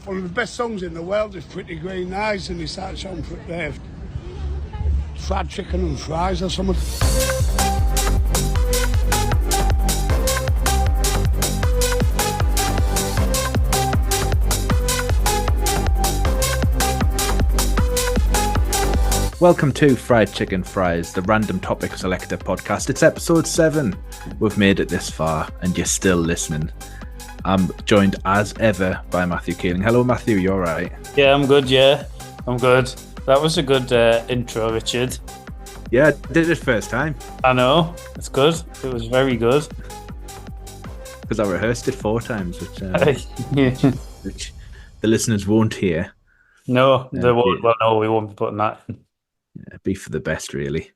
One of the best songs in the world is Pretty Green Eyes, and he starts on fried chicken and fries or something. Welcome to Fried Chicken Fries, the Random Topic Selector podcast. It's episode 7. We've made it this far and you're still listening. I'm joined as ever by Matthew Keeling. Hello Matthew, you alright? Yeah, I'm good, I'm good. That was a good intro, Richard. Yeah, I did it first time. I know, it's good. It was very good. Because I rehearsed it 4 times, which the listeners won't hear. No, they won't. Well, no, we won't be putting that in. Yeah, be for the best, really.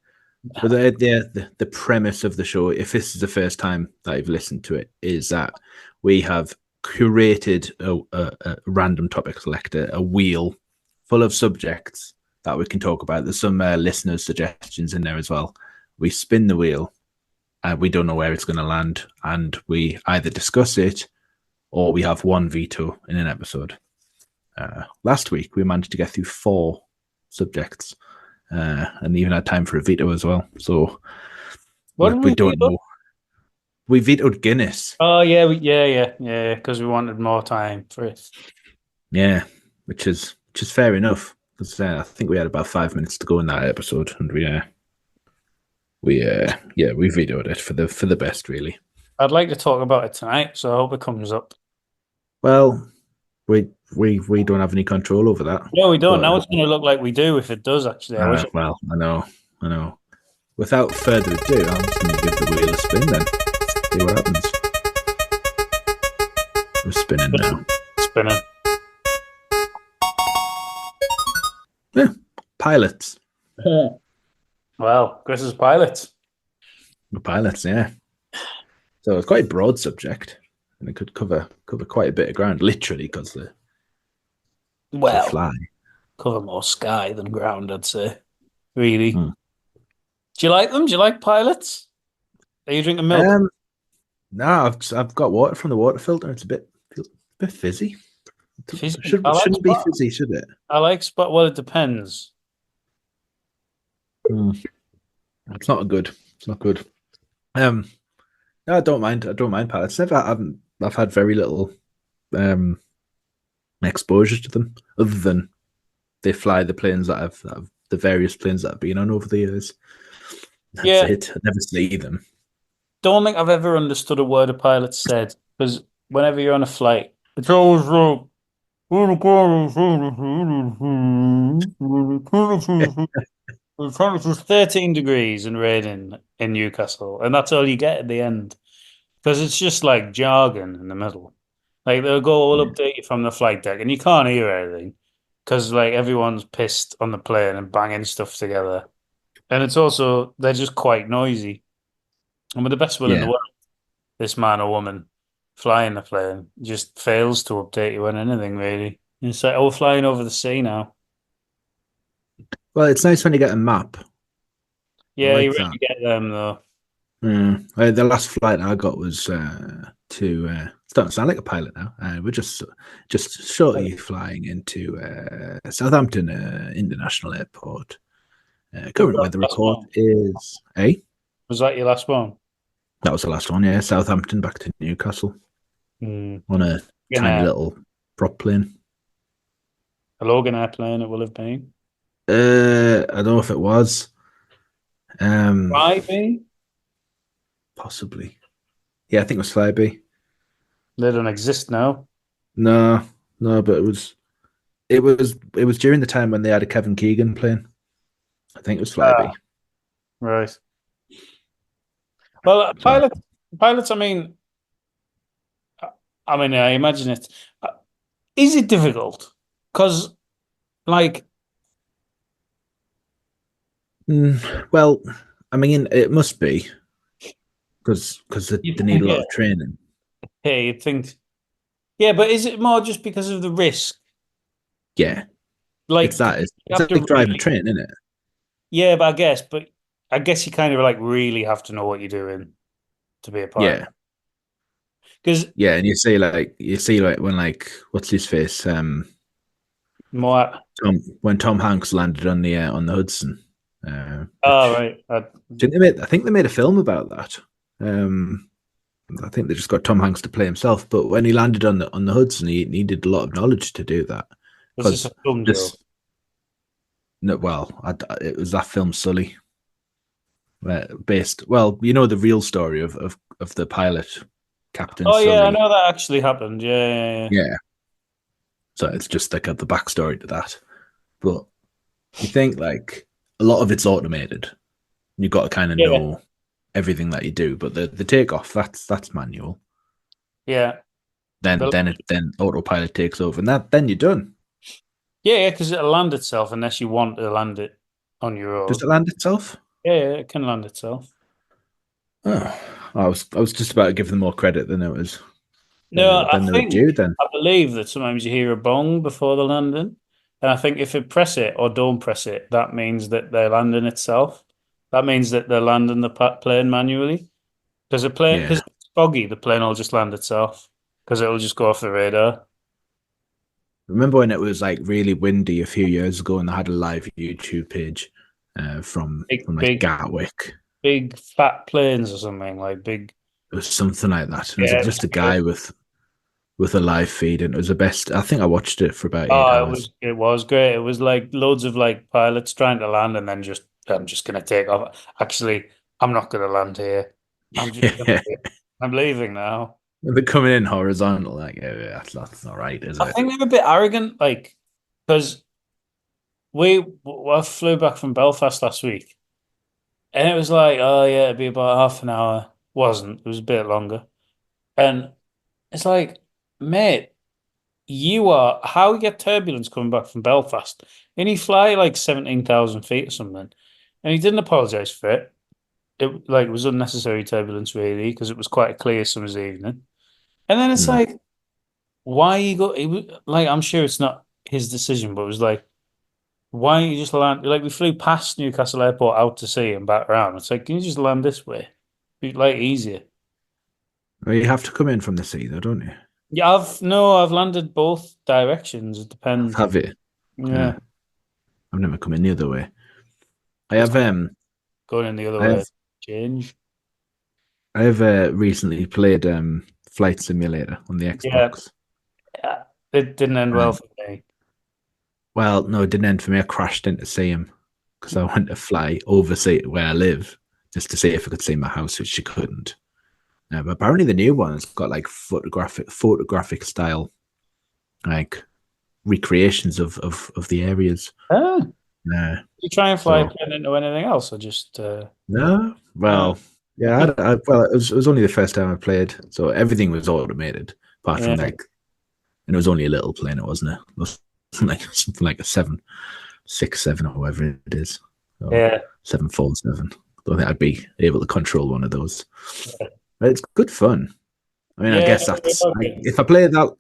But the premise of the show, if this is the first time that you've listened to it, is that we have curated a random topic selector, a wheel full of subjects that we can talk about. There's some listeners' suggestions in there as well. We spin the wheel, and we don't know where it's going to land, and we either discuss it or we have one veto in an episode. Last week, we managed to get through 4 subjects. And even had time for a veto as well. So we don't know. We vetoed Guinness. Oh yeah, because we wanted more time for it. Yeah, which is fair enough. Because I think we had about 5 minutes to go in that episode, and we vetoed it for the best, really. I'd like to talk about it tonight, so I hope it comes up. Well, we don't have any control over that. No, we don't. Now it's going to look like we do if it does, actually. Well, I know. Without further ado, I'm just going to give the wheel a spin then. See what happens. We're spinning now. Spinning. Yeah, pilots. Well, Chris is pilots. We're pilots, yeah. So it's quite a broad subject. And it could cover quite a bit of ground, literally, because they fly. Cover more sky than ground, I'd say. Really. Do you like them? Do you like pilots? Are you drinking milk? No, I've got water from the water filter. It's a bit fizzy. Shouldn't be fizzy, should it? I like Spot. Well, it depends. It's not good. It's not good. No, I don't mind pilots. I've had very little exposure to them, other than they fly the planes the various planes that I've been on over the years. That's it. I never see them. Don't think I've ever understood a word a pilot said, because whenever you're on a flight, it's always like, it's 13 degrees and raining in Newcastle, and that's all you get at the end. Because it's just like jargon in the middle. Like they'll go all update you from the flight deck and you can't hear anything because like everyone's pissed on the plane and banging stuff together. And it's also, they're just quite noisy. And with the best will in the world, this man or woman flying the plane just fails to update you on anything really. And it's like, oh, we're flying over the sea now. Well, it's nice when you get a map. Yeah, you really get them though. The last flight I got was to starting to sound like a pilot now. We're just shortly flying into Southampton International Airport. Current weather report is Was that your last one? That was the last one, yeah. Southampton back to Newcastle on a tiny little prop plane. A Logan airplane it will have been. I don't know if it was. Flyby? Possibly. Yeah, I think it was Flyby. They don't exist now. No, but it was during the time when they had a Kevin Keegan plane. I think it was Flyby. Right. Well, pilots. I mean, I imagine it. Is it difficult? Because, like, well, I mean, it must be because they need a lot of training. Yeah, you'd think. Yeah, but is it more just because of the risk? Yeah, like it's like driving a train, isn't it? Yeah, but I guess you kind of like really have to know what you're doing to be a pilot. Yeah. Because Yeah, and you see like when like what's his face? more. When Tom Hanks landed on the Hudson. Oh, Which right. I think they made a film about that. Um, I think they just got Tom Hanks to play himself, but when he landed on the Hudson, he needed a lot of knowledge to do that Was this a because film this. joke? No, well, it was that film Sully, based. Well, you know the real story of the pilot, Captain Oh, yeah, I Sully. know that actually happened. Yeah, yeah, Yeah, so it's just like the backstory to that. But you think like a lot of it's automated. You got to kind of yeah. Yeah, know everything that you do, but the takeoff that's manual. yeah. Then The- then autopilot takes over, and then you're done. yeah, yeah, because it'll land itself unless you want to land it on your Does own. it land itself? Yeah, yeah, it can land itself. Oh, I was just about to give them more credit than it was No, I than they were think due. Then I believe that sometimes you hear a bong before the landing, and I think if you press it or don't press it, that means that they're landing itself. That means that they're landing the plane manually. Because yeah, it's foggy, the plane will just land itself because it'll just go off the radar. remember when it was like really windy a few years ago, and they had a live YouTube page Big, from like big, Gatwick. big fat planes or something like big. It was something like that. And it Yeah, was just a guy with a live feed, and it was the best. I think I watched it for about 8 hours. it was great. It was like loads of like pilots trying to land and then just I'm just gonna take off. Actually, I'm not gonna land here. I'm just gonna I'm leaving now. They're coming in horizontal, like that's not right, is I it? think they're a bit arrogant, like because I flew back from Belfast last week and it was like, oh yeah, it'd be about half an hour. Wasn't. It was a bit longer. And it's like, mate, how you get turbulence coming back from Belfast? And he fly like 17,000 feet or something. And he didn't apologize for it. It like was unnecessary turbulence really, because it was quite a clear summer's evening. And then it's Hmm. like, why you go like I'm sure it's not his decision, but it was like, why don't you just land like we flew past Newcastle Airport out to sea and back around. It's like, can you just land this way? Be like easier. Well, you have to come in from the sea, though, don't you? Yeah, I've landed both directions. It depends. Have it? Yeah. Yeah, I've never come in the other way. I It's have going in the other I way. have Change. I have recently played Flight Simulator on the Yeah. Xbox. Yeah. It didn't end well And for me. well, no, it didn't end for me. I crashed into see him because I went to fly over see where I live just to see if I could see my house, which you couldn't. But apparently the new one has got like photographic style like recreations of the areas. Ah, Uh, you try and fly a so plane into anything else, or just no, uh, well, yeah, well, it was only the first time I played, so everything was automated apart from yeah, like, and it was only a little plane, it wasn't it? It was like something like a 767 or whatever it is, or yeah, 747. Don't think I'd be able to control one of those. But it's good fun. I mean, I yeah. guess that's like, if I play that.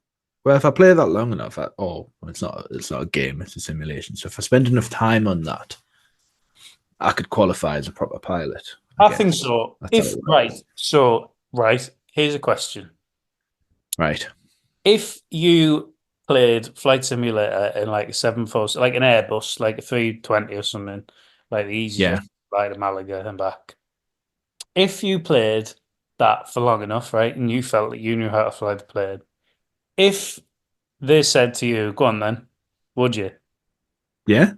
Well, if I play that long enough, it's not a game; it's a simulation. So if I spend enough time on that, I could qualify as a proper pilot. I I think guess so. that's how If it right, works. so right, here's a question: Right? if you played Flight Simulator in like a 747, like an Airbus, like a 320 or something, like the easiest one, Yeah, to fly to Malaga and back. If you played that for long enough, right, and you felt that you knew how to fly the plane, if they said to you, "Go on then," would you? yeah,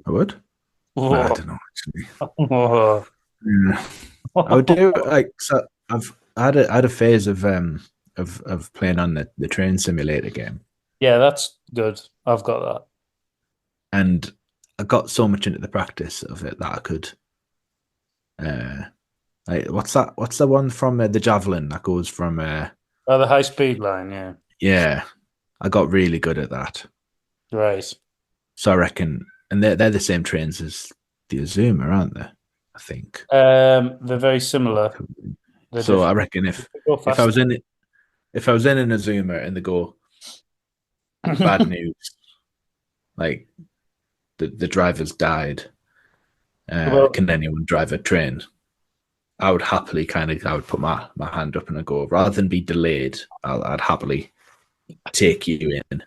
I would. Well, I Whoa. don't know actually. Whoa. Yeah. I would do like so. I had a phase of playing on the train simulator game, Yeah, that's good. I've got and I got so much into the practice of it that I could. Uh, like, what's that? What's the one from the javelin that goes from? that. The high speed line, yeah. Yeah, I got really good at that. Right. So I reckon, and they're the same trains as the Azuma, aren't they? I think. They're very similar. They're So I different. reckon They go if I faster. was in if I was in an Azuma and they go bad news, like the driver's died, Well, can anyone drive a train? I would happily I would put my hand up and I go, rather than be delayed, I'd happily take you in.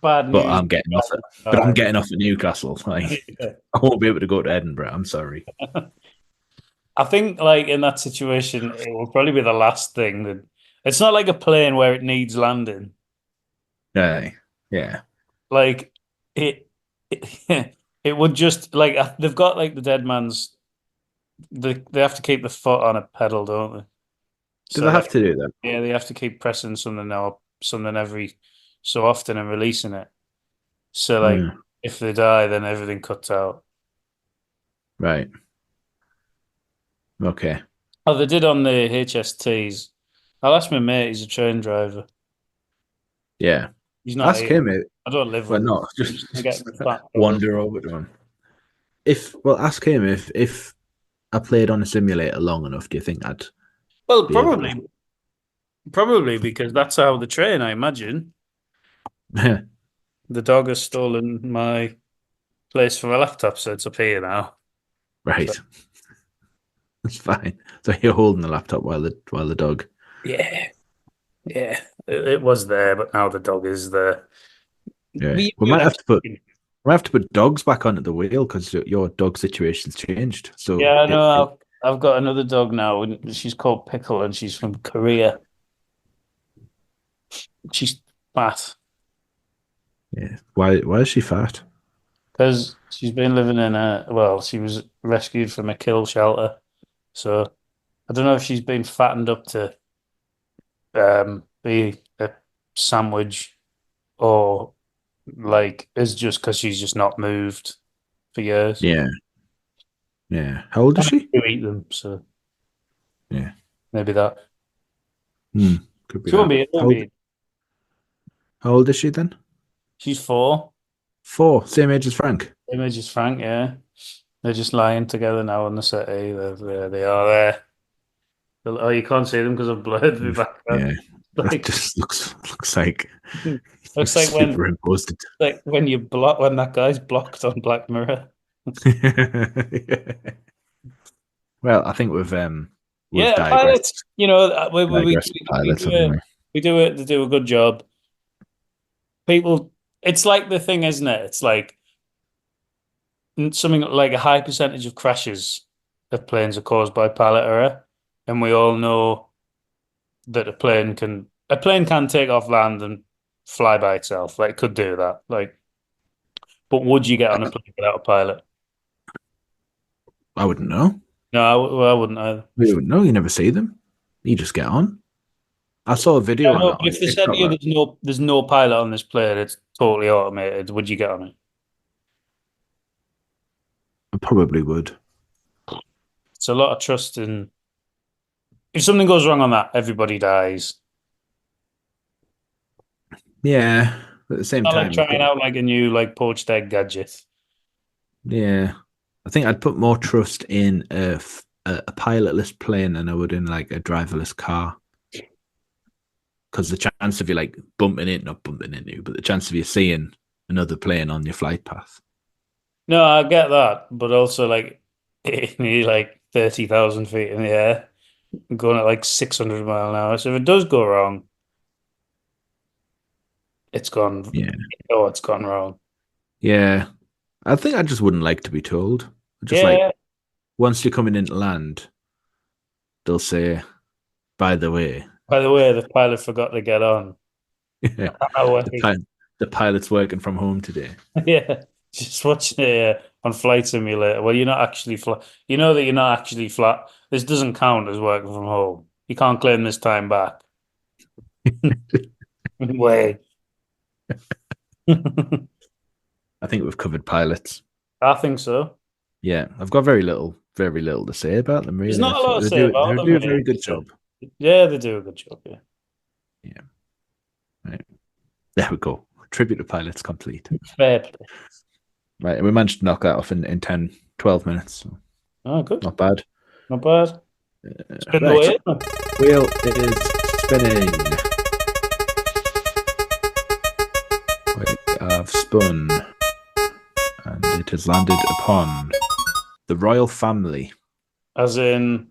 Bad But news. I'm getting off it. But I'm getting off at Newcastle. Like I won't be able to go to Edinburgh. I'm sorry. I think, like, in that situation, it will probably be the last thing that. It's not like a plane where it needs landing. Yeah. Like it, it would just like they've got like the dead man's. They have to keep the foot on a pedal, don't they? Do So they have like, to do that? yeah, they have to keep pressing something every so often and releasing it. So like, Yeah. if they die, then everything cuts out. Right. Okay. Oh, they did on the HSTs. I'll ask my mate. He's a train driver. Yeah. He's not Ask here. him it. I don't live Well, with him. no, I'm just, just gonna get back. wander over to him. Ask him if I played on a simulator long enough, do you think I'd Well, be able probably because that's how they train. I imagine to? the dog has stolen my place for my laptop, so it's up here now. Right. So, That's fine. So you're holding the laptop while the dog. yeah, yeah, it was there, but now the dog is there. Yeah. We We do might have have to put dogs back on at the wheel because your dog situation's changed. So Yeah, I know. I've got another dog now, and she's called Pickle, and she's from Korea. She's fat yeah. Why is she fat? because she's been living in a. Well, she was rescued from a kill shelter, so I don't know if she's been fattened up to be a sandwich or like is just because she's just not moved for years. Yeah. Yeah. How old is she? You eat them, so Yeah. maybe that. Could be She won't that. be. It won't be. How old is she then? She's 4. 4, same age as Frank. Image is Frank, yeah. They're just lying together now on the settee. There they are there. Oh, you can't see them because I've blurred the background. Yeah. That Like, just looks like you looks like superimposed when you block when that guy's blocked on Black Mirror. it. Well, I think we've Yeah, pilots. digressed You know, digressed pilots, haven't we? we do it. They do a good job. People, it's like the thing, isn't it? It's like something like a high percentage of crashes of planes are caused by pilot error, and we all know that a plane can take off land and fly by itself. Like, it could do that. Like, but would you get on a plane without a pilot? I wouldn't know. No, I wouldn't either. You wouldn't know. You never see them. You just get on. I saw a video I on know, it but on if they said to you TikTok. there's no pilot on this plane, it's totally automated, would you get on it? I probably would. It's a lot of trust in. If something goes wrong on that, everybody dies. Yeah, but at the same Not like time, trying out like a new like poached egg gadget. yeah, I think I'd put more trust in a pilotless plane than I would in like a driverless car. Because the chance of you like not bumping into you, but the chance of you seeing another plane on your flight path. No, I get that, but also like hitting like 30,000 feet in the air, going at like 600 mile an hour. So if it does go wrong, it's gone. Yeah. Oh, it's gone wrong. Yeah. I think I just wouldn't like to be told. Just like Yeah. once you're coming into land, they'll say, by the way, By the way, the pilot forgot to get on. yeah, Oh, the pilot's working from home today. yeah. Just watching it on Flight Simulator. Well, you're not actually flat. You know that you're not actually flat. This doesn't count as working from home. You can't claim this time back. Wait. I think we've covered pilots. I think so. Yeah, I've got very little to say about them. Really, There's not a lot to they say do about they them. do a very good job. Yeah, they do a good job. Yeah. Yeah, right. There we go. Tribute to pilots complete. Fair play. Right, and we managed to knock that off in 10, 12 minutes. So Oh, good. not bad. Not bad. Spin the Right. wheel. Wheel is spinning. I've spun, and it has landed upon the Royle Family. As in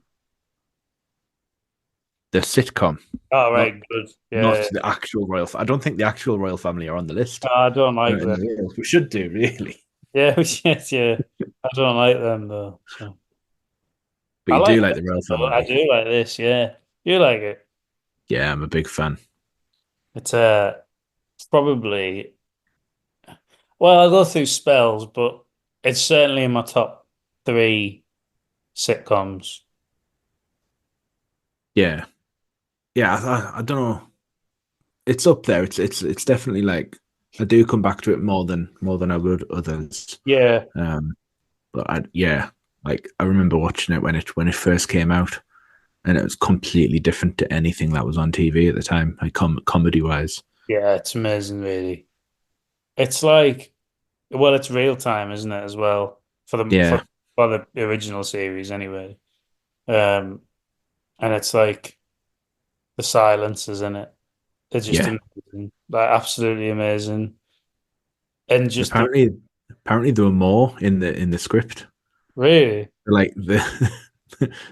the sitcom, Oh, not right, good. not Yeah. the actual I don't think the actual royal family are on the list. I don't like In them. Wales. We should do really, Yeah, yes, yeah. I don't like them though. So but I you like do like the this, royal though. I family. do like this, yeah. You like it. Yeah, I'm a big fan. It's probably well, I'll go through spells, but it's certainly in my top three sitcoms. Yeah, yeah. I don't know. It's up there. It's definitely like I do come back to it more than I would others. Yeah. Um, but yeah, like I remember watching it when it first came out, and it was completely different to anything that was on TV at the time, like comedy wise. Yeah, it's amazing, really. It's like, well, it's real time, isn't it, as well, for Yeah, the original series anyway. Um, and it's like the silences in it. They're just yeah. amazing, like absolutely amazing. And just the Apparently there were more in the script. really, Like the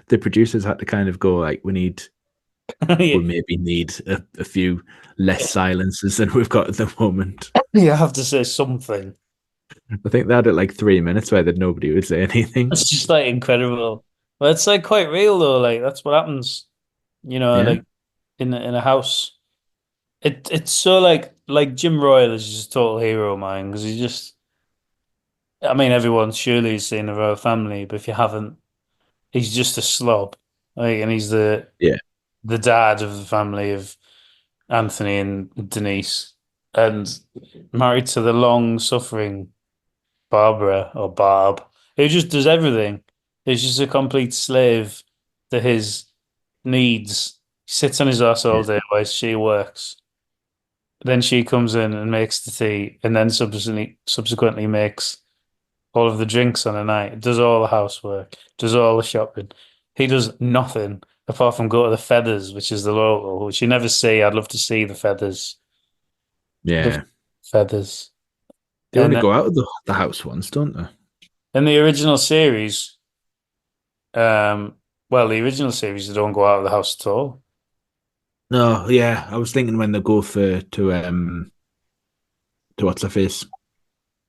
the producers had to kind of go like, we maybe need a few less silences than we've got at the moment. you have to say something. I think they had it like 3 minutes where that nobody would say anything. It's just like incredible. But it's like quite real though. Like that's what happens, Yeah, like in a house. It's so like Jim Royle is just a total hero of mine because he's just. I mean, everyone surely has seen the Royal Family, but if you haven't, he's just a slob. Like, and he's yeah. the dad of the family of Anthony and Denise, and married to the long-suffering Barbara or Barb, who just does everything. He's just a complete slave to his needs. He sits on his ass all Yeah. day while she works. Then she comes in and makes the tea, and then subsequently makes all of the drinks on a night, does all the housework, does all the shopping. He does nothing apart from go to the Feathers, which is the local, which you never see. I'd love to see the Feathers. The Yeah. Feathers. They And only go out of the house once, don't they? in the original series, um, well, the original series, they don't go out of the house at all. No, yeah. I was thinking when they go to what's her face,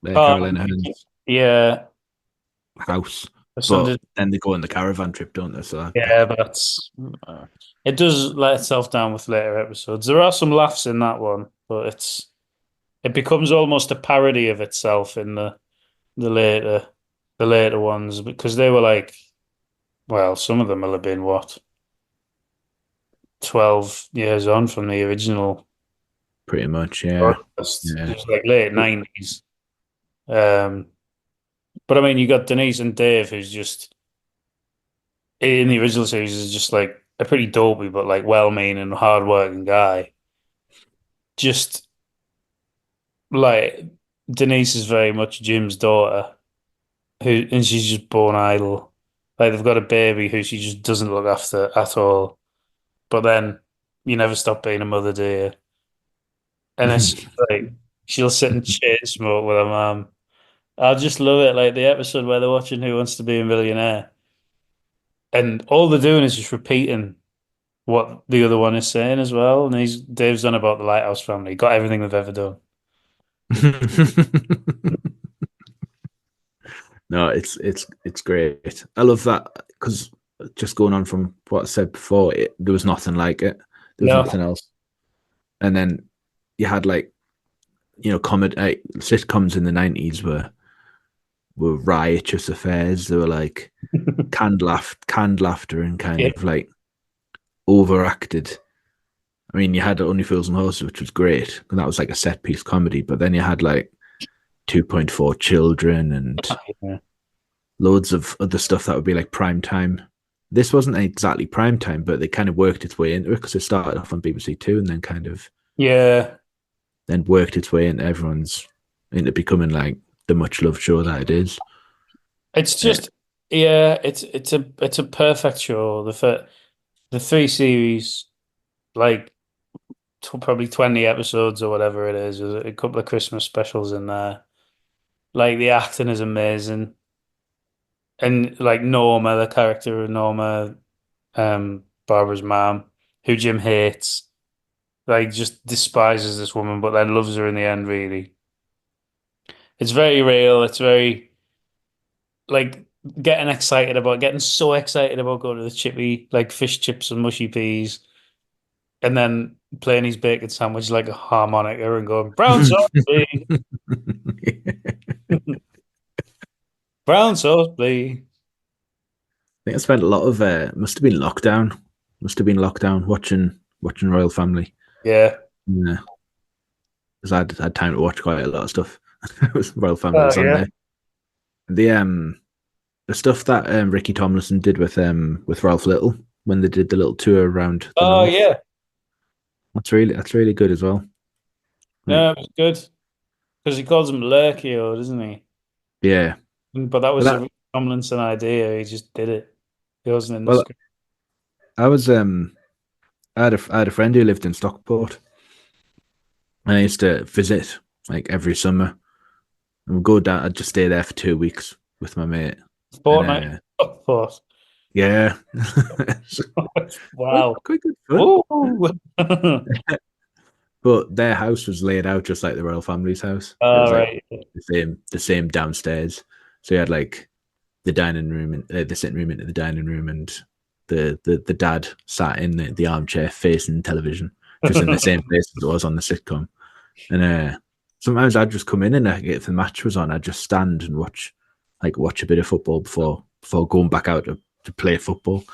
Um, Carolina Hearn's yeah, house, the but Sunday, then they go on the caravan trip, don't they? So yeah, but that's it does let itself down with later episodes. There are some laughs in that one, but it becomes almost a parody of itself in the later the later ones because they were like, well, some of them will have been what 12 years on from the original pretty much, yeah, broadcast. It yeah. was like late '90s. Um, but I mean, you got Denise and Dave, who's just in the original series is just like a pretty dopey but like well-meaning, hard-working guy. Just like Denise is very much Jim's daughter, and she's just born idle. Like they've got a baby who she just doesn't look after at all. But then you never stop being a mother, do you? And it's like she'll sit and chain smoke with her mum. I just love it. Like the episode where they're watching Who Wants to Be a Millionaire, and all they're doing is just repeating what the other one is saying as well. And Dave's on about the Lighthouse family, got everything they've ever done. No, it's great. I love that because just going on from what I said before, there was nothing like it. There was No. nothing else. And then you had like comedy sitcoms in the 90s were riotous affairs. They were like canned laughter, and kind Yeah. of like overacted. I mean, you had Only Fools and Horses, which was great, and that was like a set piece comedy. But then you had like 2.4 Children and Yeah. loads of other stuff that would be like prime time. This wasn't exactly prime time, but they kind of worked its way into it because it started off on BBC Two and then kind of Yeah. then worked its way into becoming like the much loved show that it is. It's Uh, just yeah, it's a perfect show. The three series, like probably 20 episodes or whatever it is. There's a couple of Christmas specials in there. Like the acting is amazing. And like Norma, the character of Norma, Barbara's mom, who Jim hates, like just despises this woman, but then loves her in the end. Really, it's very real. It's very like getting so excited about going to the chippy, like fish chips and mushy peas, and then playing his bacon sandwich like a harmonica and going brown sauce, please, brown sauce, please. I think I spent a lot of must have been lockdown watching Royal Family. Yeah. Yeah, because I had time to watch quite a lot of stuff. Royal Family Oh was on yeah. there. The stuff that Ricky Tomlinson did with Ralph Little when they did the little tour around the Oh north. yeah. That's really good as well. No, Like, it was good because he calls him Lurkio, doesn't he? yeah, But that but was that a Rick Tomlinson idea. He just did it. He wasn't in the well, script. I was I had a friend who lived in Stockport, and I used to visit like every summer and we'd go down. I'd just stay there for 2 weeks with my mate, and Fortnite, of course. yeah, quite Wow. quite good fun. Ooh. But their house was laid out just like the royal family's house. It All was like right. the same downstairs. So you had like the dining room and the sitting room into the dining room, and the dad sat in the armchair facing television, just in the same place as it was on the sitcom. And sometimes I'd just come in and if the match was on, I'd just stand and watch a bit of football before going back out to play football.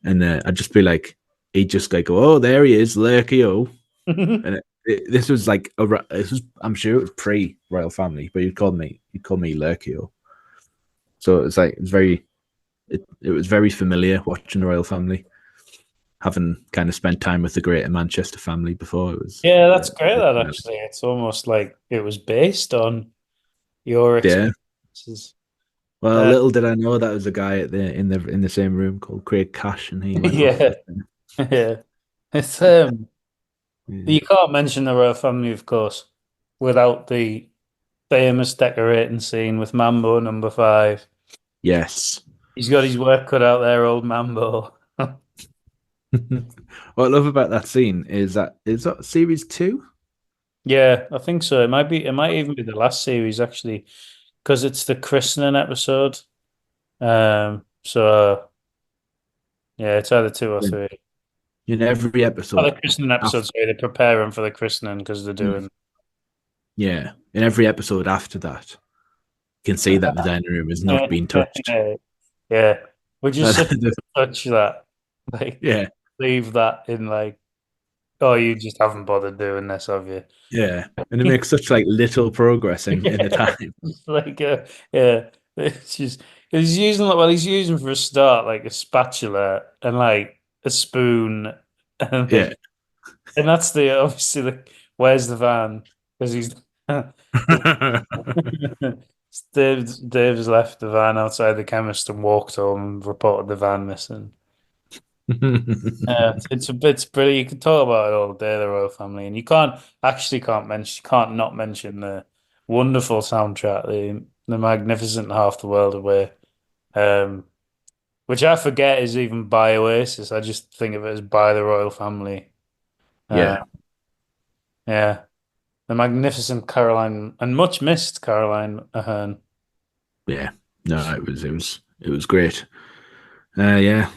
And I'd just be like, he'd just like go, oh, there he is, Lurkio. And this was like I'm sure it was pre Royal Family, but you'd call me Lurkio. So it was very familiar watching the Royal Family, having kind of spent time with the Greater Manchester family before. It was Yeah, that's great. That actually, it's almost like it was based on your yeah. experiences. Well, Uh, little did I know that was a guy in the same room called Craig Cash, and he went off. yeah, yeah. It's Yeah. you can't mention the royal family, of course, without the famous decorating scene with Mambo number 5. Yes. He's got his work cut out there, old Mambo. What I love about that scene is that series 2. Yeah, I think so. It might be. It might even be the last series actually, because it's the christening episode. So yeah, it's either 2 or 3. In every Oh, the episode christening episode. after, Sorry, they're preparing for the christening because they're doing. yeah, in every episode after that, you can see that the dining room has not been touched. Yeah, which is such The- a touch that like yeah, leave that in like, oh, you just haven't bothered doing this, have you? yeah, and it makes such like little progress in the Yeah, time. it's like yeah, it's just he's using for a start like a spatula and like a spoon and Yeah. like, and that's the obviously the where's the van because he's Dave's left the van outside the chemist and walked home and reported the van missing. Yeah, it's brilliant. You can talk about it all day, the Royal Family, and you can't not mention the wonderful soundtrack, the magnificent Half the World Away, um, which I forget is even by Oasis. I just think of it as by the Royal Family. Uh, Yeah, yeah, the magnificent Caroline and much missed Caroline Aherne. yeah. No, it was great. Yeah,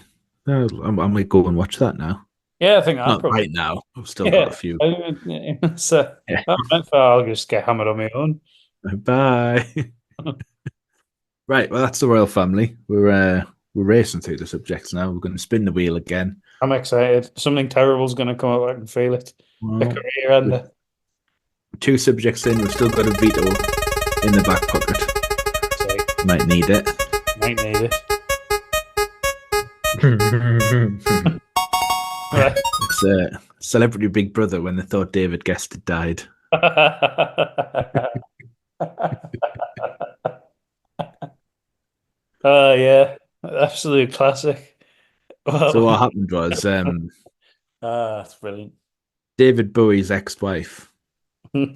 no, I might go and watch that now. Yeah, I think I Not probably right now. I've still got a yeah. few. So Yeah. I went for I'll just get hammered on my own. Bye. Right. Well, that's the royal family. We're racing through the subjects now. We're going to spin the wheel again. I'm excited. Something terrible's going to come up. I can feel it. A Well, career ender. 2 subjects in. We've still got a veto in the back pocket. So, Might need it. might need it. Right. It's Celebrity Big Brother when they thought David Gest had died. Oh yeah, absolute classic. So Well, what happened was that's brilliant. David Bowie's ex-wife is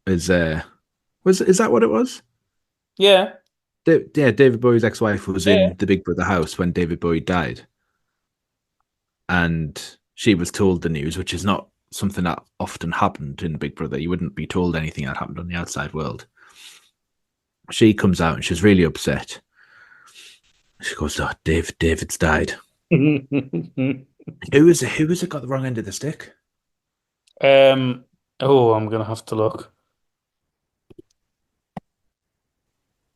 is that what it was? Yeah, Yeah, David Bowie's ex-wife was yeah. in the Big Brother house when David Bowie died, and she was told the news, which is not something that often happened in Big Brother. You wouldn't be told anything that happened on the outside world. She comes out and she's really upset. She goes, "Oh, David's died." Who is it got the wrong end of the stick? Oh, I'm gonna have to look.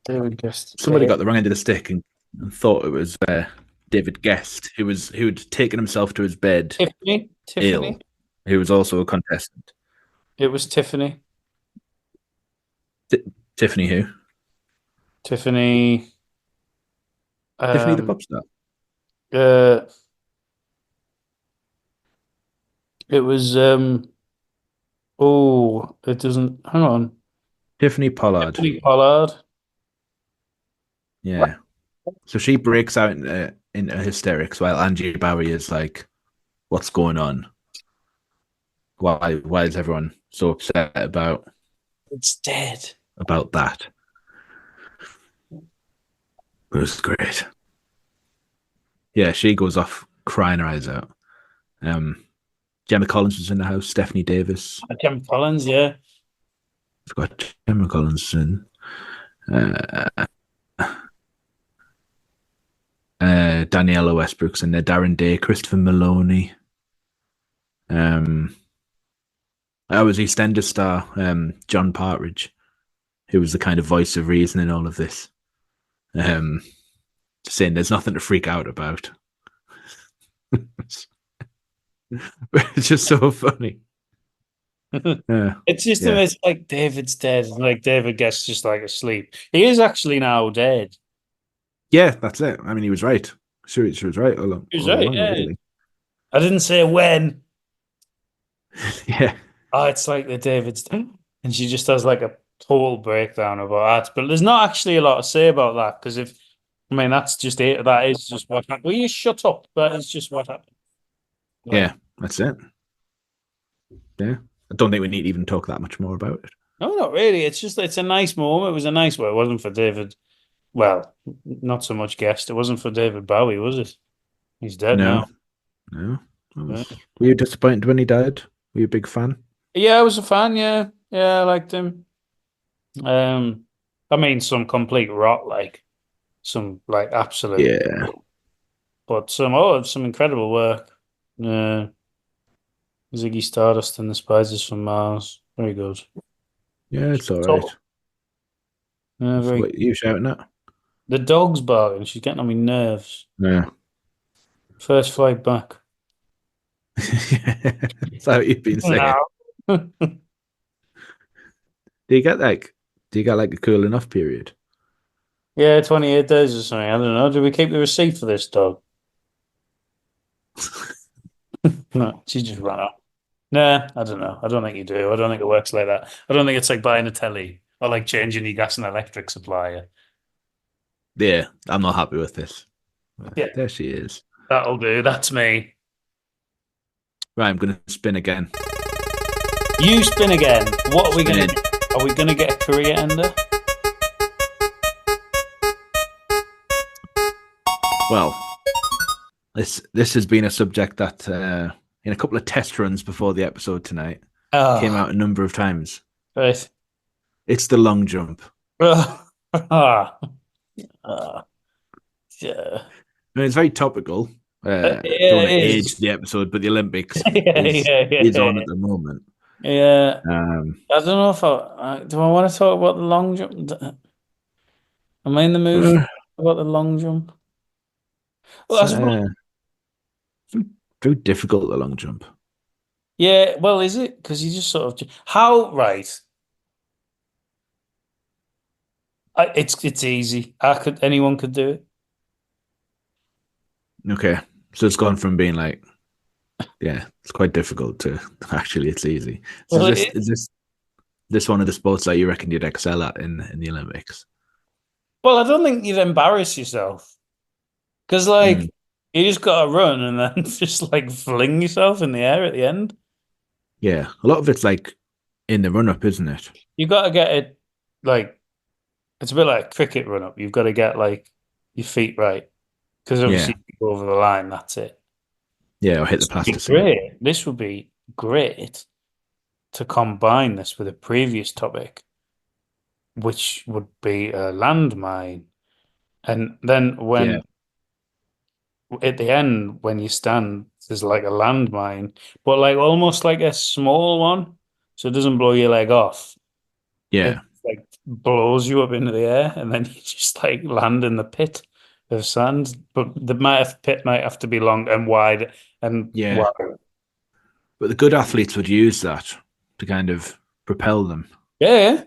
David Gest. Somebody got the wrong end of the stick and thought it was David Gest, who'd taken himself to his bed Tiffany. ill, who was also a contestant. It was Tiffany. Tiffany who? Tiffany. Tiffany the pop star. It was oh, it doesn't. Hang on. Tiffany Pollard. Tiffany Pollard. Yeah. So she breaks out in hysterics while Angie Bowie is like, "What's going on? Why is everyone so upset about It's dead. about that?" It was great. Yeah, she goes off crying her eyes out. Gemma Collins was in the house. Stephanie Davis. Gemma Collins, yeah. I've got Gemma Collins in. Daniela Westbrook's in there. Darren Day, Christopher Maloney. I was EastEnders star John Partridge, who was the kind of voice of reason in all of this. Saying there's nothing to freak out about. It's just so funny. It's just it's like David's dead, and like David gets just like asleep. He is actually now dead. Yeah, that's it. I mean, he was right. Sure, he was right. He was right. Along, Yeah. really. I didn't say when. Yeah. Oh, it's like the David's dead, and she just has like a total breakdown about that. But there's not actually a lot to say about that because that's just it. That is just what happened. Will you shut up? That is just what happened. Like, yeah, that's it. Yeah. I don't think we need to even talk that much more about it. No, not really. It's a nice moment. It was a nice one. It wasn't for David. Well, not so much Guest. It wasn't for David Bowie, was it? He's dead now. No. Were you disappointed when he died? Were you a big fan? Yeah, I was a fan. Yeah, I liked him. I mean, some complete rot, like some like absolute. Yeah. But some incredible work. Ziggy Stardust and the Spiders from Mars. Very good. Yeah, it's all right. What are you shouting at? The dog's barking. She's getting on my nerves. Yeah. First flight back. That's what you've been saying. No. Do you get like a cool enough period? Yeah, 28 days or something. I don't know. Do we keep the receipt for this dog? No, she just ran off. Nah, I don't know. I don't think you do. I don't think it works like that. I don't think it's like buying a telly or like changing your gas and electric supplier. Yeah, I'm not happy with this. Yeah. There she is. That'll do. That's me. Right, I'm going to spin again. You spin again. What are we going to do? Are we going to get a career ender? Well, this has been a subject that in a couple of test runs before the episode tonight came out a number of times. Right. It's the long jump. Yeah. I mean, it's very topical. Don't want to age the episode, but the Olympics is on at the moment. Yeah. I don't know if do I want to talk about the long jump? Am I in the mood about the long jump? Well, very difficult, the long jump. Yeah, well, is it? Because you just sort of right. It's easy. Anyone could do it. Okay, so it's gone from being like, yeah, it's quite difficult to actually it's easy. So is this one of the sports that you reckon you'd excel at in the Olympics? Well, I don't think you'd embarrass yourself because you just got to run and then just like fling yourself in the air at the end. Yeah, a lot of it's like in the run up, isn't it? You got to get it like it's a bit like a cricket run up. You've got to get like your feet right because obviously if you go over the line, that's it. Yeah, or hit the This would be plasticine. great. This would be great to combine this with a previous topic, which would be a landmine. And then Yeah, at the end, when you stand, there's like a landmine, but like almost like a small one, so it doesn't blow your leg off. It yeah, like blows you up into the air, and then you just like land in the pit of sand. But the pit might have to be long and wide and yeah. wide. But the good athletes would use that to kind of propel them. Yeah.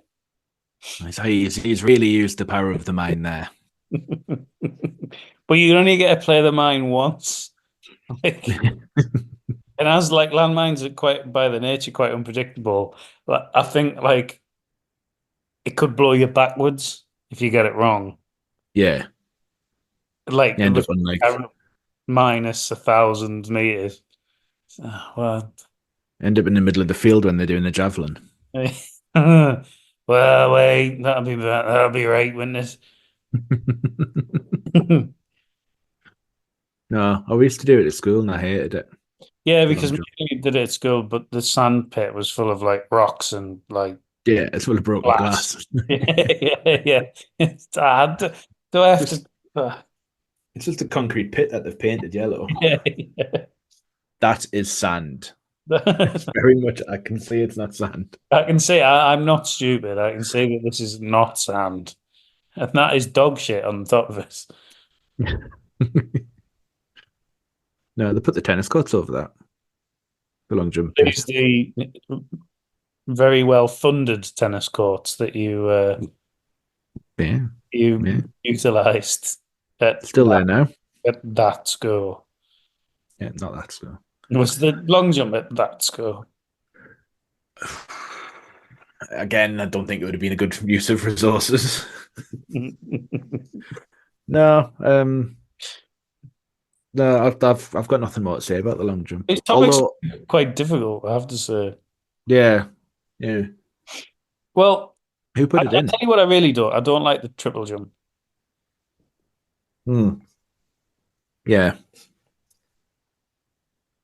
So he's really used the power of the mind there. But you only get to play the mine once. Like, and as like landmines are quite by the nature quite unpredictable, like, I think like it could blow you backwards if you get it wrong. Yeah, Like you it end was up on like minus 1,000 meters. Well, end up in the middle of the field when they're doing the javelin. well, wait, that'll be right, wouldn't it? No, I used to do it at school and I hated it. Yeah, The because long we jump. did it at school, but the sand pit was full of like rocks and like Yeah, it's full of broken glass. glass. Yeah. I had to, do I have to? Just it's just a concrete pit that they've painted yellow. Yeah. That is sand. It's I very much. I can see it's not sand. can say I'm not stupid. I can say that this is not sand, and that is dog shit on top of it. No, they put the tennis courts over that. The long jump pit. These the very well funded tennis courts that Yeah, yeah. you utilized Still there now. at that school. Yeah, not that school. Was the long jump at that school? Again, I don't think it would have been a good use of resources. No, no, I've got nothing more to say about the long jump. These topics Although, are quite difficult, I have to say. yeah, yeah. Well, Who put I'll it in? tell you what I really don't. I don't like the triple jump. Hmm. Yeah,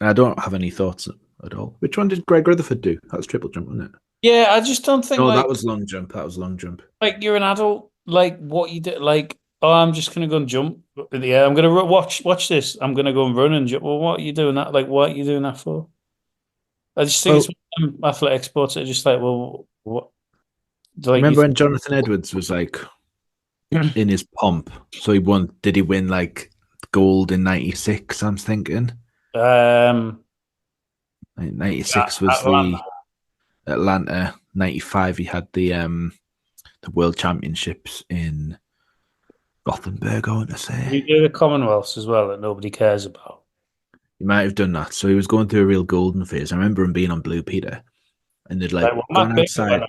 I don't have any thoughts at all. Which one did Greg Rutherford do? That was triple jump, wasn't it? Yeah, I just don't think No, like that was long jump. That was long jump. you're an adult. Like what you do, like oh, I'm just gonna go and jump in the air. I'm gonna watch this. I'm gonna go and run and jump. Well, what are you doing that? Like, what are you doing that for? I just think it's Well, athletic sports are just like, well, what? Like you remember when Jonathan Edwards was like in his pomp? So he won. Did he win like gold in '96? I'm thinking. um, 96 was Atlanta. the Atlanta. 95 he had the World Championships in Gothenburg, I want to You say. do the Commonwealths as well that nobody cares about. He might have done that. So he was going through a real golden phase. I remember him being on Blue Peter and they'd like Like well, gone outside.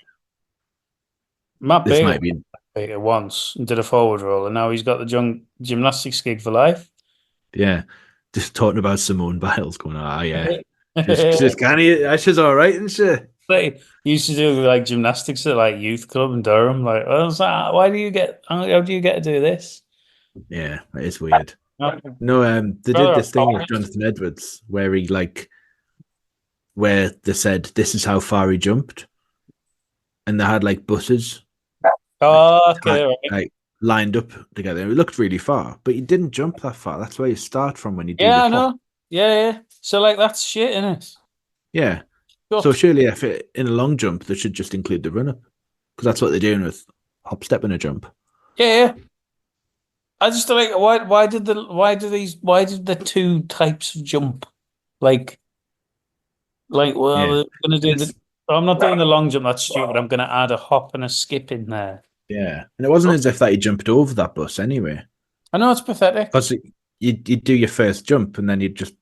Matt This Baker might be, once and did a forward roll, and now he's got the young gymnastics gig for life. yeah, just talking about Simone Biles going, ah, yeah. She's kind of, she's all right, isn't she? Like, he used to do like gymnastics at like youth club in Durham. Like, I was like, why do you get? How do you get to do this? Yeah, it is weird. No, No, they did brother, this thing with Jonathan Edwards where he like, where they said this is how far he jumped, and they had like buses like, oh, okay, right. like lined up together. It looked really far, but he didn't jump that far. That's where you start from when you do Yeah, the I hop. know. Yeah, yeah. So like that's shit, isn't it? Yeah. Sure. So surely if it in a long jump, they should just include the run up because that's what they're doing with hop, step, and a jump. Yeah, yeah. I just like why did the two types of jump well Yeah. they're gonna do It's, I'm not doing the long jump, that's stupid. I'm gonna add a hop and a skip in there. yeah. And it wasn't as if that he jumped over that bus anyway. I know it's pathetic. Because you'd do your first jump and then you'd just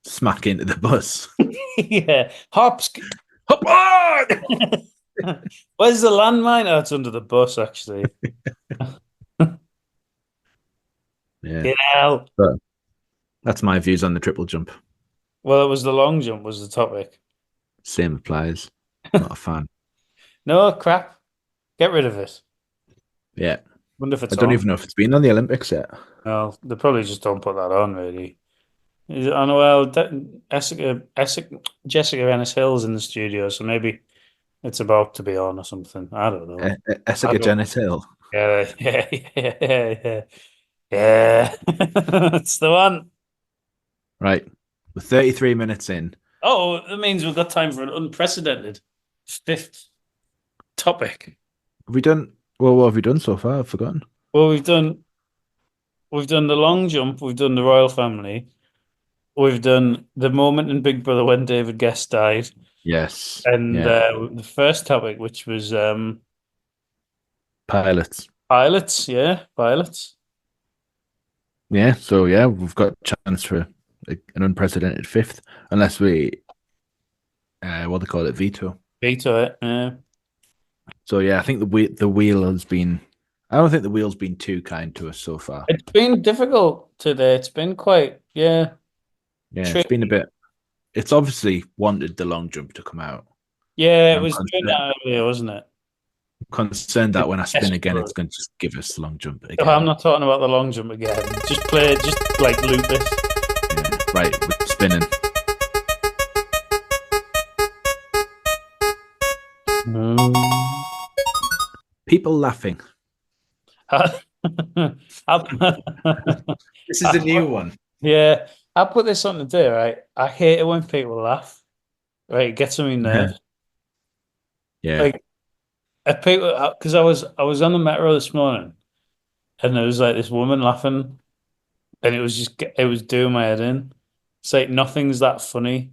smack into the bus. Yeah. Hops hop Where's the landmine? Oh, it's under the bus actually. Yeah. Get out. But that's my views on the triple jump. Well, it was the long jump was the topic. Same applies. Not a fan. No crap. Get rid of it. Yeah. Wonder if it's I don't on. even know if it's been on the Olympics yet. No, they probably just don't put that on really. Well, Jessica Ennis Hill's in the studio, so maybe it's about to be on or something. I don't know. I Essica don't. Janet Hill. Yeah, yeah, yeah, yeah. It's the one. Right. We're 33 minutes in. Oh, that means we've got time for an unprecedented fifth topic. Have we done, well, what have we done so far? I've forgotten. Well, we've done the long jump, we've done the royal family, we've done the moment in Big Brother when David Guest died, Yes. and Yeah. the first topic, which was Pilots. pilots. Yeah, pilots. Yeah. So, yeah, we've got a chance for an unprecedented fifth, unless we, what they call it, veto. Veto it. Yeah. So, yeah, I think the wheel has been, I don't think the wheel's been too kind to us so far. It's been difficult today. It's been quite, yeah, Yeah. It's been a tricky. bit, it's obviously wanted the long jump to come out. Yeah, it I'm was doing that earlier, wasn't it? concerned that when I spin again, it's Desperate. going to just give us the long jump Oh, I'm again. not talking about the long jump again. Just play, just like loop this. Yeah. Right, we're spinning. People laughing. I, This is a new one. yeah, I put this on today, right? I hate it when people laugh. Right, it gets on my nerves. Yeah. Like, if people, because I was on the metro this morning, and there was like this woman laughing, and it was doing my head in. It's like nothing's that funny.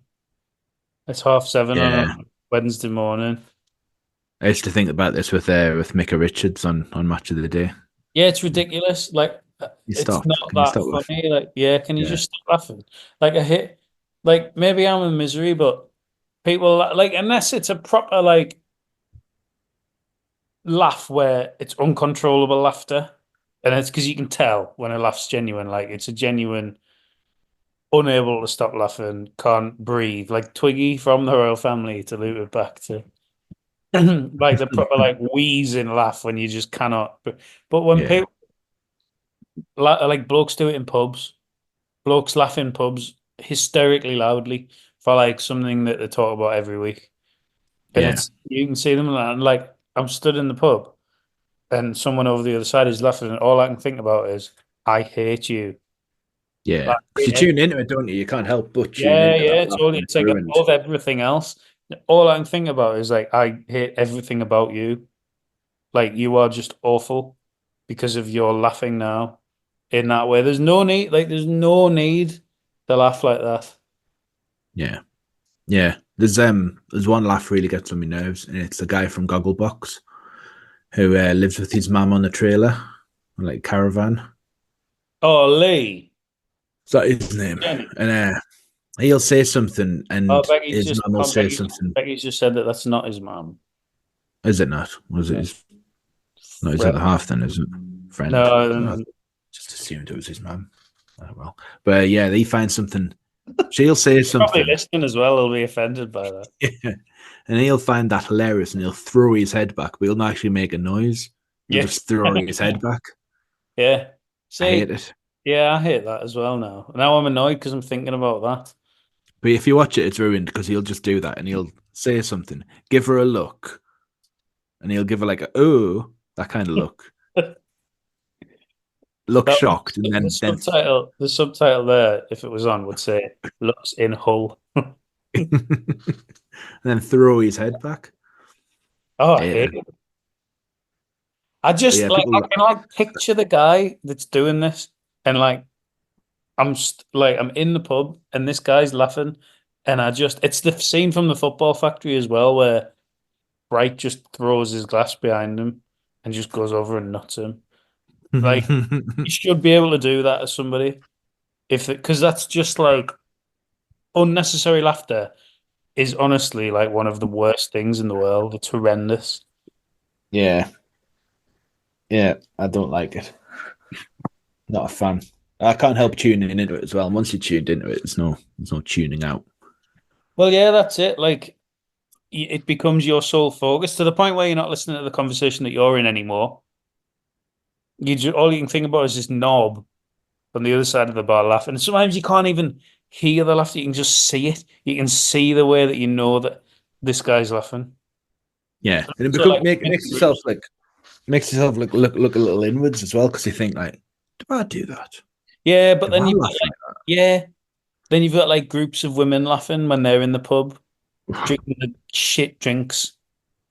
It's 7:30 on Yeah. a Wednesday morning. I used to think about this with Micah Richards on Match of the Day. Yeah, it's ridiculous. Like, You it's stop. not Can you that stop laughing? funny. Like, yeah, can you Yeah. just stop laughing? Like, like maybe I'm in misery, but people like unless it's a proper like laugh where it's uncontrollable laughter, and it's because you can tell when a laugh's genuine. Like, it's a genuine, unable to stop laughing, can't breathe. Like Twiggy from the Royal Family, to loop it back to like the proper like wheezing laugh when you just cannot. But when Yeah. people like blokes do it in pubs. Blokes laugh in pubs hysterically loudly for like something that they talk about every week. And Yeah. it's you can see them and like I'm stood in the pub and someone over the other side is laughing and all I can think about is I hate you. Yeah. Like, Because you tune into it, don't you? You can't help but tune yeah, into that yeah, laugh totally. when It's it's like ruined. above everything else. All I can think about is like I hate everything about you. Like you are just awful because of your laughing now in that way. There's no need to laugh like that. Yeah. Yeah. There's one laugh really gets on my nerves, and it's the guy from Gogglebox who lives with his mum on a trailer, like caravan. Oh, Lee. Is that his name? Jenny. And he'll say something, Oh, and Becky's his just mum will oh, say something. Becky's just said that that's not his mom. Is it not? Was it No, his? Not his Fred. other half, then, is it? Friend. No, Oh, just assumed it was his mum. Oh, well, but yeah, he finds something. She'll say probably something, listening as well. He'll be offended by that. yeah, and he'll find that hilarious, and he'll throw his head back, but he'll not actually make a noise. He'll Yeah, just throw his head back. yeah. I hate See, it. yeah, I hate that as well now. Now I'm annoyed because I'm thinking about that. But if you watch it, it's ruined because he'll just do that, and he'll say something, give her a look, and he'll give her like a oh that kind of look That shocked, and the subtitle there, if it was on, would say "looks in Hull." and then throw his head back. Oh, I Hate hate it. it. I But just yeah, like I people. can like picture the guy that's doing this, and like I'm in the pub and this guy's laughing, and it's the scene from the Football Factory as well where Bright just throws his glass behind him and just goes over and nuts him. Like you should be able to do that as somebody if because that's just like unnecessary laughter is honestly like one of the worst things in the world. It's horrendous. Yeah, yeah, I don't like it. Not a fan. I can't help tuning into it as well. And once you tuned into it, there's no tuning out. Well, yeah, that's it. Like it becomes your sole focus to the point where you're not listening to the conversation that you're in anymore. All you can think about is this knob on the other side of the bar laughing. And sometimes you can't even hear the laughter. You can just see it. You can see the way that you know that this guy's laughing. Yeah, and it So like, makes yourself look a little inwards as well, because you think like, do I do that? yeah, but Do then I you've got laugh like, yeah, then you've got like groups of women laughing when they're in the pub, like that? drinking the shit drinks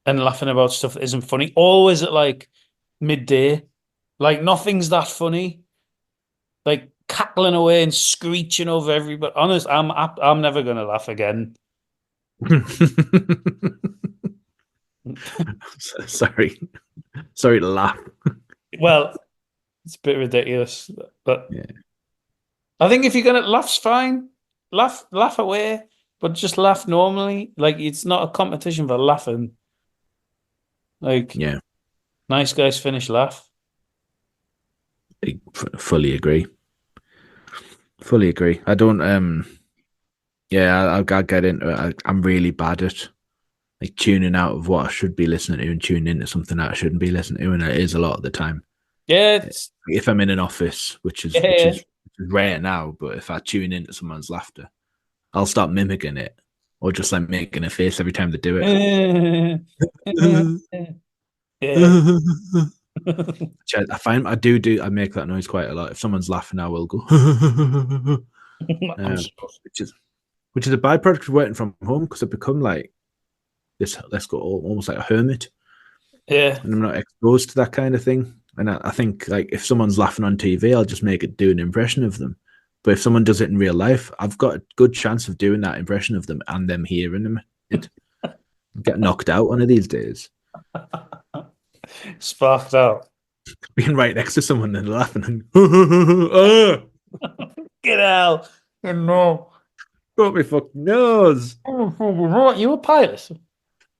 and laughing about stuff that isn't funny. Always at like midday, like nothing's that funny. Like cackling away and screeching over everybody. Honest, I'm never gonna laugh again. Sorry, sorry to laugh. Well, it's a bit ridiculous, but Yeah, I think if you're gonna laugh's fine. Laugh away, but just laugh normally. Like it's not a competition for laughing. Like yeah, nice guys finish laugh. I fully agree. Fully agree. I don't. Yeah, I get into it. I'm really bad at like tuning out of what I should be listening to and tuning into something that I shouldn't be listening to, and it is a lot of the time. Yeah, it's If I'm in an office, which is yeah. rare now, but if I tune into someone's laughter, I'll start mimicking it or just like making a face every time they do it. Yeah. I find I make that noise quite a lot. If someone's laughing, I will go, I'm sure. which is a byproduct of working from home, because I've become like this. Let's go almost like a hermit, Yeah. and I'm not exposed to that kind of thing. And I think like if someone's laughing on TV, I'll just make it do an impression of them. But if someone does it in real life, I've got a good chance of doing that impression of them and them hearing them. It get knocked out one of these days. Sparked out. Being right next to someone and laughing and oh, Get out. No. got me fucking nose. What, you a pilot?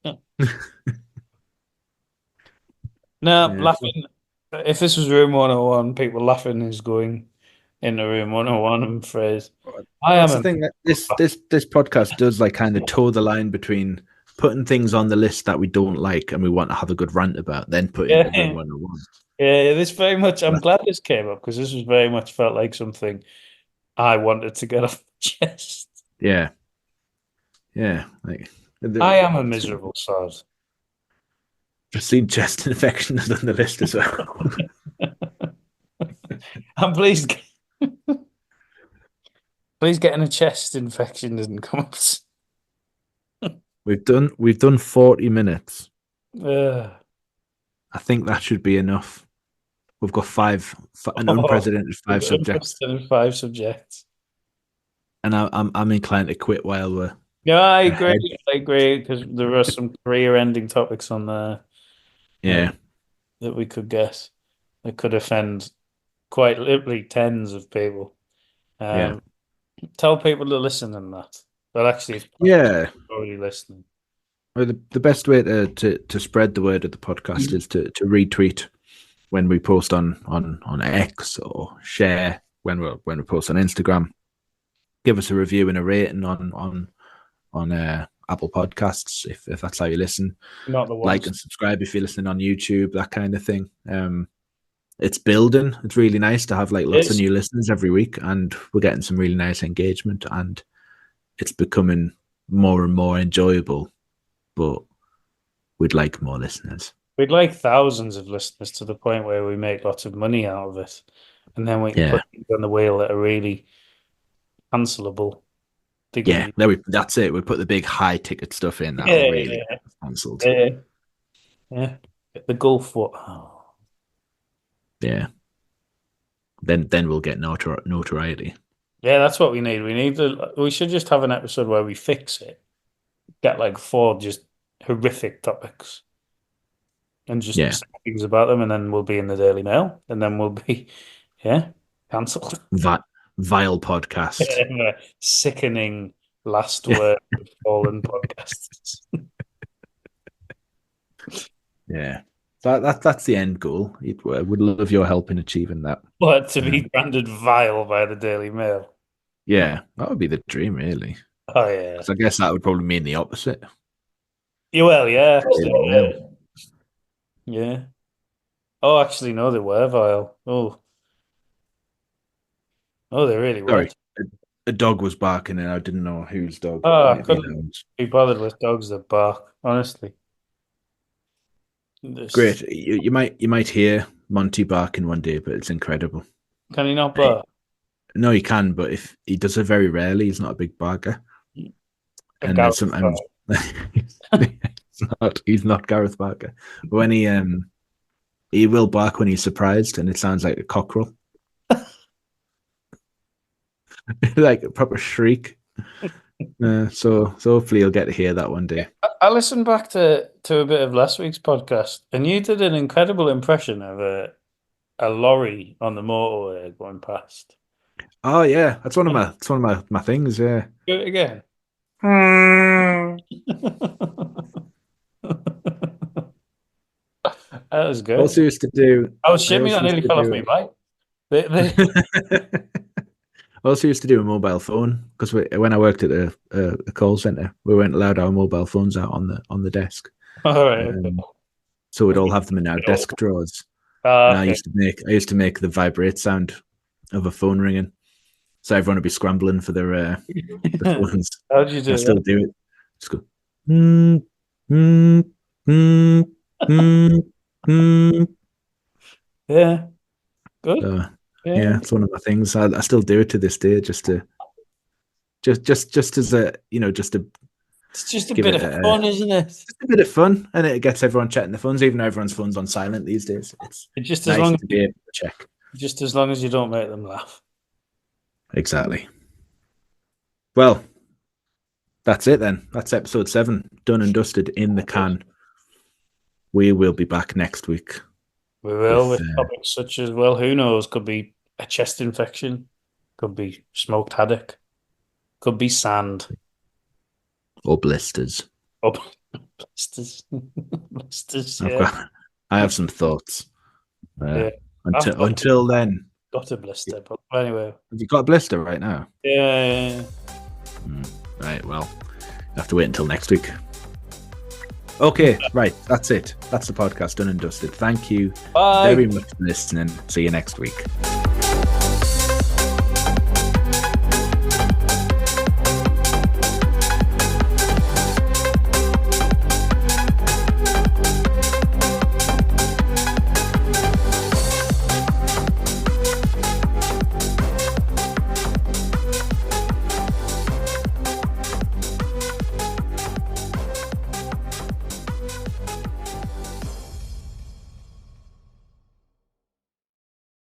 Yeah. No, Yeah. laughing. If this was room 101, people laughing is going into room 101, I'm afraid. I am That's the a thing. That this podcast does like kind of toe the line between putting things on the list that we don't like and we want to have a good rant about, then put yeah. into room 101. Yeah, this very much I'm glad this came up because this was very much felt like something I wanted to get off my chest. Yeah, yeah. Like I am a miserable sod. I've seen chest infections on the list as well. I'm pleased getting a chest infection didn't come up. We've done 40 minutes. Uh, I think that should be enough. We've got an unprecedented five subjects, unprecedented 5 subjects. and I'm inclined to quit while we're Yeah, I agree. ahead. I agree because there are some career-ending topics on there Yeah, that we could guess that could offend quite literally tens of people. yeah, Tell people to listen and that. But actually, it's yeah. already listening. Well, the best way to spread the word of the podcast is to retweet when we post on X, or share when we post on Instagram. Give us a review and a rating on Apple Podcasts if that's how you listen. Not the Like ones. and subscribe if you're listening on YouTube, that kind of thing. It's building. It's really nice to have like lots of new listeners every week, and we're getting some really nice engagement, and it's becoming more and more enjoyable. But we'd like more listeners. We'd like thousands of listeners to the point where we make lots of money out of it. And then we can Yeah. put things on the wheel that are really cancelable. Yeah, that's it. We put the big high ticket stuff in that'll really get cancelled. Yeah. The Gulf War. Oh. Yeah. Then we'll get notoriety. Yeah, that's what we need. We should just have an episode where we fix it. Get like 4 just horrific topics. And just say things about them, and then we'll be in the Daily Mail, and then we'll be, cancelled. Vile podcast. Sickening last word of fallen podcasts. Yeah. That's the end goal. Would love your help in achieving that. But to be branded vile by the Daily Mail. Yeah, that would be the dream, really. Oh, yeah. So I guess that would probably mean the opposite. Yeah, well, yeah. Yeah. Yeah. Oh, actually, no, they were vile. Oh, they really were. Sorry. a dog was barking and I didn't know whose dog. Oh, I Maybe couldn't those. be bothered with dogs that bark, honestly. This, Great. You might hear Monty barking one day, but it's incredible. can he not bark? No, he can, but if he does it very rarely, he's not a big barker. A And then Gareth sometimes bark. he's not Gareth Barker. But when he will bark when he's surprised, and it sounds like a cockerel. Like a proper shriek. So hopefully you'll get to hear that one day. I listened back to a bit of last week's podcast, and you did an incredible impression of a lorry on the motorway going past. Oh yeah, that's one of my things. Yeah. Do it again. That was good. Also used to do. I was shimming. I also used nearly to fell off do my bike. They- I also used to do a mobile phone because when I worked at a call center, we weren't allowed our mobile phones out on the desk. All right. Okay. So we'd all have them in our desk drawers. And I Okay. used to make the vibrate sound of a phone ringing, so everyone would be scrambling for their phones. How'd you do I still that? do it. Just go. Mm, mm, mm, mm, mm. Yeah. Good. So, Yeah. yeah, it's one of my things. I still do it to this day, just as a just to It's just a give bit it of fun, isn't it? just a bit of fun, and it gets everyone checking the phones, even though everyone's phone's on silent these days. It's Just nice to be able to check. as long as you don't make them laugh. Exactly. Well, that's it then. That's episode 7, done and dusted, in the can. We will be back next week. We will With, with topics such as, well, who knows? Could be a chest infection, could be smoked haddock, could be sand. Or blisters. Oh, blisters. Blisters, I yeah. have some thoughts. Yeah. Until then, Got a blister, but anyway. have you got a blister right now? Yeah. Right, well, you have to wait until next week. Okay, right, that's it. That's the podcast, done and dusted. Thank you Bye. very much for listening. See you next week.